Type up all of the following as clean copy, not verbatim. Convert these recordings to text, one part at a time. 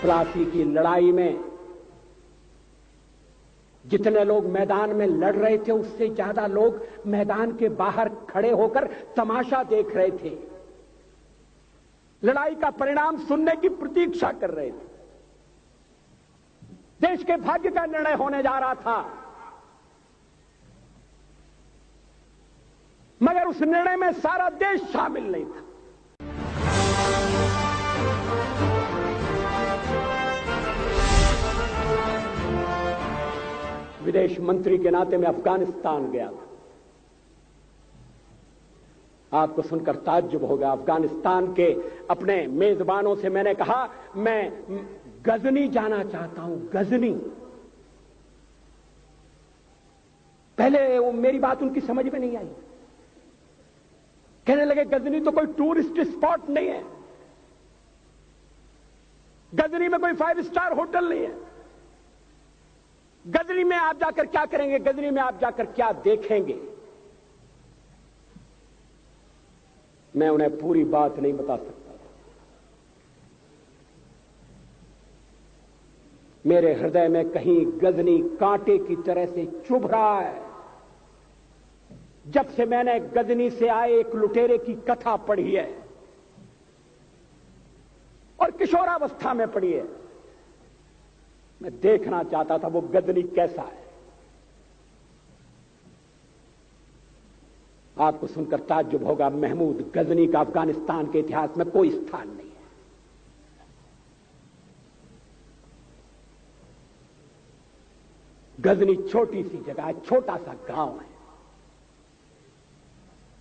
प्लासी की लड़ाई में जितने लोग मैदान में लड़ रहे थे उससे ज्यादा लोग मैदान के बाहर खड़े होकर तमाशा देख रहे थे, लड़ाई का परिणाम सुनने की प्रतीक्षा कर रहे थे। देश के भाग्य का निर्णय होने जा रहा था, मगर उस निर्णय में सारा देश शामिल नहीं था। विदेश मंत्री के नाते मैं अफगानिस्तान गया था। आपको सुनकर ताज्जुब होगा, अफगानिस्तान के अपने मेजबानों से मैंने कहा मैं गजनी जाना चाहता हूं, गजनी। पहले वो मेरी बात उनकी समझ में नहीं आई, कहने लगे गजनी तो कोई टूरिस्ट स्पॉट नहीं है, गजनी में कोई 5 स्टार होटल नहीं है, गजनी में आप जाकर क्या करेंगे, गजनी में आप जाकर क्या देखेंगे। मैं उन्हें पूरी बात नहीं बता सकता था। मेरे हृदय में कहीं गजनी कांटे की तरह से चुभ रहा है। जब से मैंने गजनी से आए एक लुटेरे की कथा पढ़ी है और किशोरावस्था में पढ़ी है, मैं देखना चाहता था वो गजनी कैसा है। आपको सुनकर ताज्जुब होगा, महमूद गजनी का अफगानिस्तान के इतिहास में कोई स्थान नहीं है। गजनी छोटी सी जगह है, छोटा सा गांव है।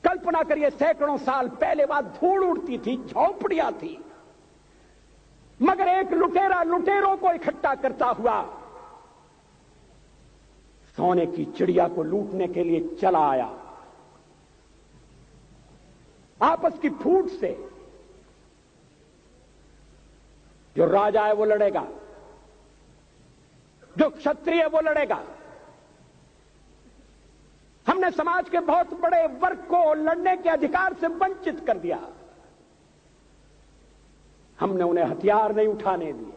कल्पना करिए, सैकड़ों साल पहले वहां धूल उड़ती थी, झोंपड़ियां थी, मगर एक लुटेरा लुटेरों को इकट्ठा करता हुआ सोने की चिड़िया को लूटने के लिए चला आया। आपस की फूट से जो राजा है वो लड़ेगा, जो क्षत्रिय है वो लड़ेगा। हमने समाज के बहुत बड़े वर्ग को लड़ने के अधिकार से वंचित कर दिया। हमने उन्हें हथियार नहीं उठाने दिए।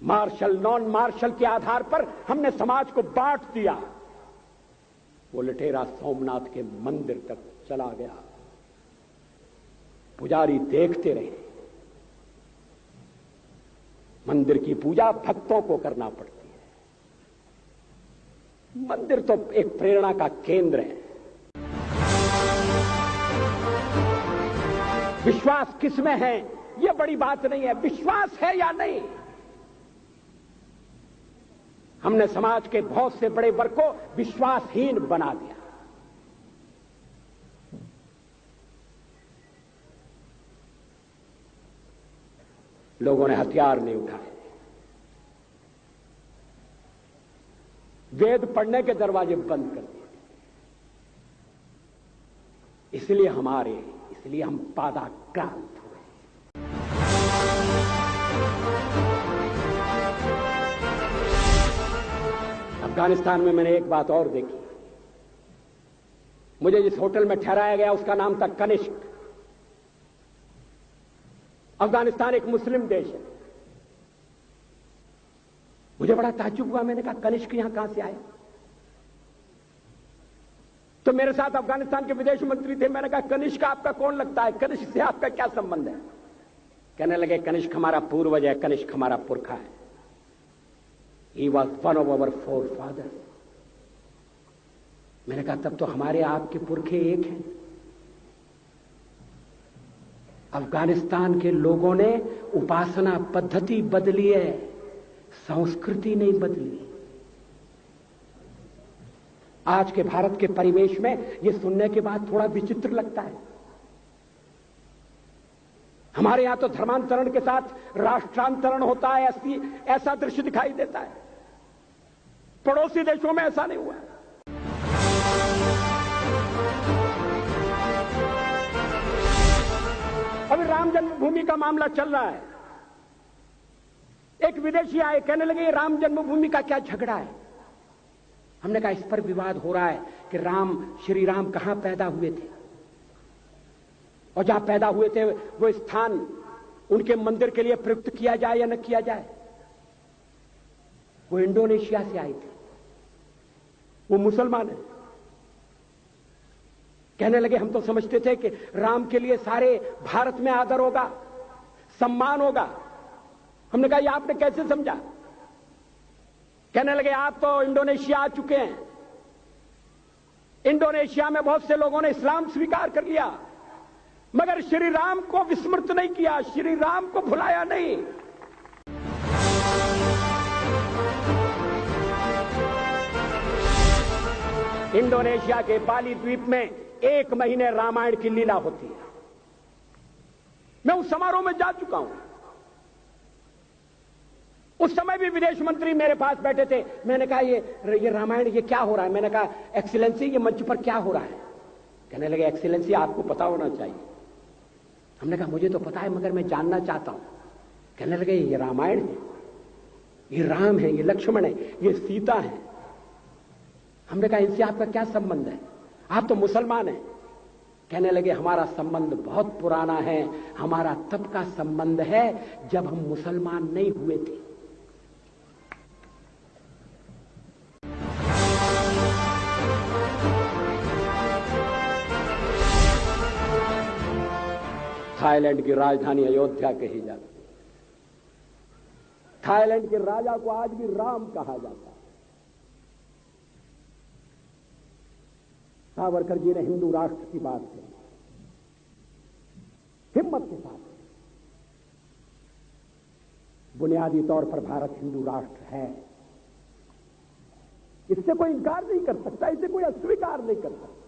मार्शल नॉन मार्शल के आधार पर हमने समाज को बांट दिया। वो लुटेरा सोमनाथ के मंदिर तक चला गया। पुजारी देखते रहे। मंदिर की पूजा भक्तों को करना पड़ती है। मंदिर तो एक प्रेरणा का केंद्र है। विश्वास किसमें है यह बड़ी बात नहीं है, विश्वास है या नहीं। हमने समाज के बहुत से बड़े वर्ग को विश्वासहीन बना दिया। लोगों ने हथियार नहीं उठाए, वेद पढ़ने के दरवाजे बंद कर दिए। इसलिए हम पादाक्रांत हुए। अफगानिस्तान में मैंने एक बात और देखी। मुझे जिस होटल में ठहराया गया उसका नाम था कनिष्क। अफगानिस्तान एक मुस्लिम देश है। मुझे बड़ा ताज्जुब हुआ। मैंने कहा कनिष्क यहां कहां से आया? तो मेरे साथ अफगानिस्तान के विदेश मंत्री थे। मैंने कहा कनिष्क आपका कौन लगता है, कनिष्क से आपका क्या संबंध है? कहने लगे कनिष्क हमारा पूर्वज है, कनिष्क हमारा पुरखा है। He was one of our forefathers. मैंने कहा तब तो हमारे आपके पुरखे एक हैं। अफगानिस्तान के लोगों ने उपासना पद्धति बदली है, संस्कृति नहीं बदली। आज के भारत के परिवेश में यह सुनने के बाद थोड़ा विचित्र लगता है। हमारे यहां तो धर्मांतरण के साथ राष्ट्रांतरण होता है, ऐसा दृश्य दिखाई देता है। पड़ोसी देशों में ऐसा नहीं हुआ है। अभी राम जन्मभूमि का मामला चल रहा है। एक विदेशी आए, कहने लगे ये राम जन्मभूमि का क्या झगड़ा है? हमने कहा इस पर विवाद हो रहा है कि श्री राम कहां पैदा हुए थे और जहां पैदा हुए थे वो स्थान उनके मंदिर के लिए प्रयुक्त किया जाए या न किया जाए। वो इंडोनेशिया से आई थी, वो मुसलमान है। कहने लगे हम तो समझते थे कि राम के लिए सारे भारत में आदर होगा, सम्मान होगा। हमने कहा ये आपने कैसे समझा? कहने लगे आप तो इंडोनेशिया आ चुके हैं, इंडोनेशिया में बहुत से लोगों ने इस्लाम स्वीकार कर लिया, मगर श्री राम को विस्मृत नहीं किया, श्री राम को भुलाया नहीं। इंडोनेशिया के बाली द्वीप में 1 महीने रामायण की लीला होती है। मैं उस समारोह में जा चुका हूं। उस समय भी विदेश मंत्री मेरे पास बैठे थे। मैंने कहा ये रामायण ये क्या हो रहा है? मैंने कहा एक्सीलेंसी ये मंच पर क्या हो रहा है? कहने लगे एक्सीलेंसी आपको पता होना चाहिए। हमने कहा मुझे तो पता है मगर मैं जानना चाहता हूं। कहने लगे ये रामायण है, ये राम है, ये लक्ष्मण है, ये सीता है। हमने कहा इनसे आपका क्या संबंध है? आप तो मुसलमान हैं। कहने लगे हमारा संबंध बहुत पुराना है, हमारा तब का संबंध है जब हम मुसलमान नहीं हुए थे। थाईलैंड की राजधानी अयोध्या कही जाती है। थाईलैंड के राजा को आज भी राम कहा जाता है। सावरकर जी ने हिंदू राष्ट्र की बात की, हिम्मत के साथ। बुनियादी तौर पर भारत हिंदू राष्ट्र है, इससे कोई इनकार नहीं कर सकता, इसे कोई अस्वीकार नहीं कर सकता।